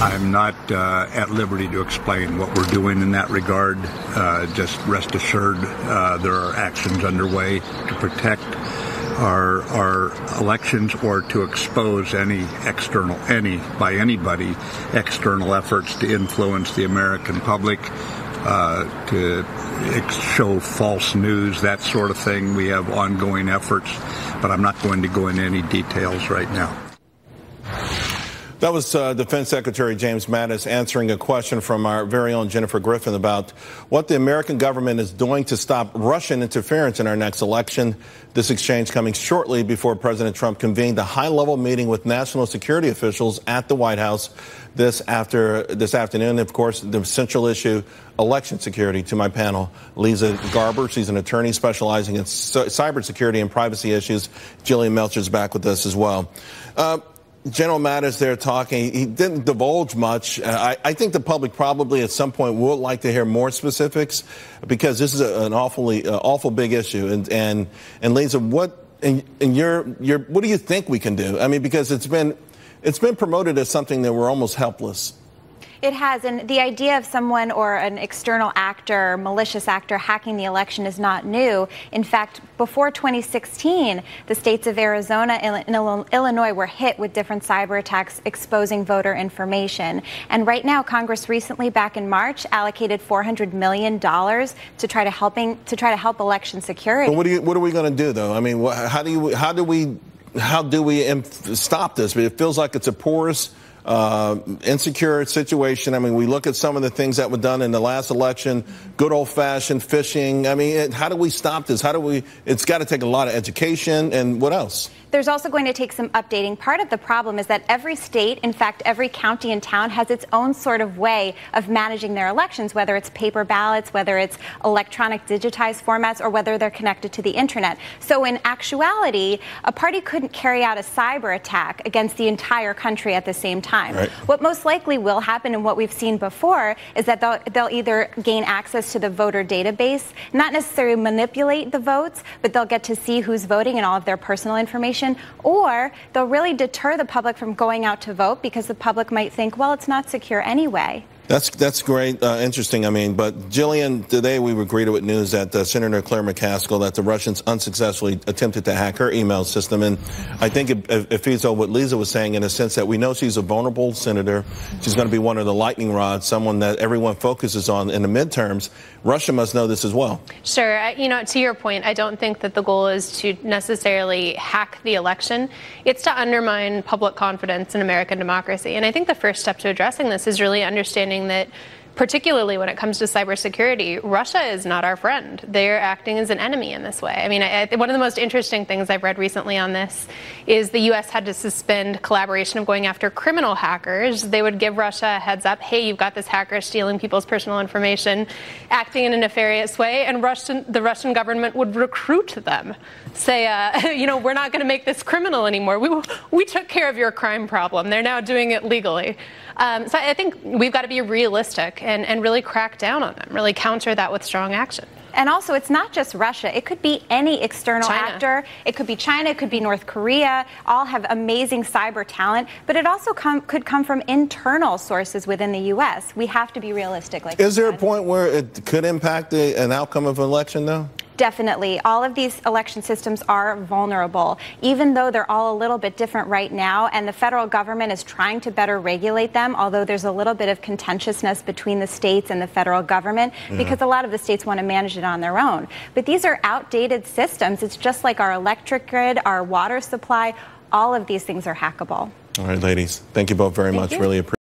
I'm not at liberty to explain what we're doing in that regard. Just rest assured there are actions underway to protect our elections or to expose any by anybody, external efforts to influence the American public, to show false news, that sort of thing. We have ongoing efforts, but I'm not going to go into any details right now. That was Defense Secretary James Mattis answering a question from our very own Jennifer Griffin about what the American government is doing to stop Russian interference in our next election. This exchange coming shortly before President Trump convened a high-level meeting with national security officials at the White House this afternoon. Of course, the central issue, election security. To my panel, Leeza Garber. She's an attorney specializing in cybersecurity and privacy issues. Jillian Melcher's back with us as well. General Mattis there talking. He didn't divulge much. I think the public probably at some point would like to hear more specifics because this is an awful big issue. And Leeza, what do you think we can do? I mean, because it's been promoted as something that we're almost helpless. It has, and the idea of someone or an external actor, malicious actor, hacking the election is not new. In fact, before 2016, the states of Arizona and Illinois were hit with different cyber attacks exposing voter information. And right now, Congress recently, back in March, allocated $400 million to try to help election security. But what are we going to do, though? I mean, how do we stop this? It feels like it's a porous, insecure situation. I mean, we look at some of the things that were done in the last election, good old-fashioned phishing. I mean, how do we stop this? It's got to take a lot of education, and what else? There's also going to take some updating. Part of the problem is that every state, in fact, every county and town has its own sort of way of managing their elections, whether it's paper ballots, whether it's electronic digitized formats, or whether they're connected to the internet. So in actuality, a party couldn't carry out a cyber attack against the entire country at the same time. Right. What most likely will happen, and what we've seen before, is that they'll either gain access to the voter database, not necessarily manipulate the votes, but they'll get to see who's voting and all of their personal information. Or they'll really deter the public from going out to vote because the public might think, well, it's not secure anyway. That's great, interesting. I mean, but Jillian, today we were greeted with news that Senator Claire McCaskill, that the Russians unsuccessfully attempted to hack her email system. And I think it feeds on what Leeza was saying in a sense that we know she's a vulnerable senator. She's going to be one of the lightning rods, someone that everyone focuses on in the midterms. Russia must know this as well. Sure. To your point, I don't think that the goal is to necessarily hack the election. It's to undermine public confidence in American democracy. And I think the first step to addressing this is really understanding that, particularly when it comes to cybersecurity, Russia is not our friend. They're acting as an enemy in this way. I mean, one of the most interesting things I've read recently on this is the U.S. had to suspend collaboration of going after criminal hackers. They would give Russia a heads up, hey, you've got this hacker stealing people's personal information, acting in a nefarious way, and the Russian government would recruit them, say, we're not going to make this criminal anymore. We took care of your crime problem. They're now doing it legally. So I think we've got to be realistic and really crack down on them, really counter that with strong action. And also, it's not just Russia. It could be any external actor. It could be China. It could be North Korea. All have amazing cyber talent. But it also could come from internal sources within the U.S. We have to be realistic. Is there a point where it could impact an outcome of an election, though? Definitely. All of these election systems are vulnerable, even though they're all a little bit different right now, and the federal government is trying to better regulate them, although there's a little bit of contentiousness between the states and the federal government because a lot of the states want to manage it on their own. But these are outdated systems. It's just like our electric grid, our water supply. All of these things are hackable. All right, ladies. Thank you both very much. Really appreciate it.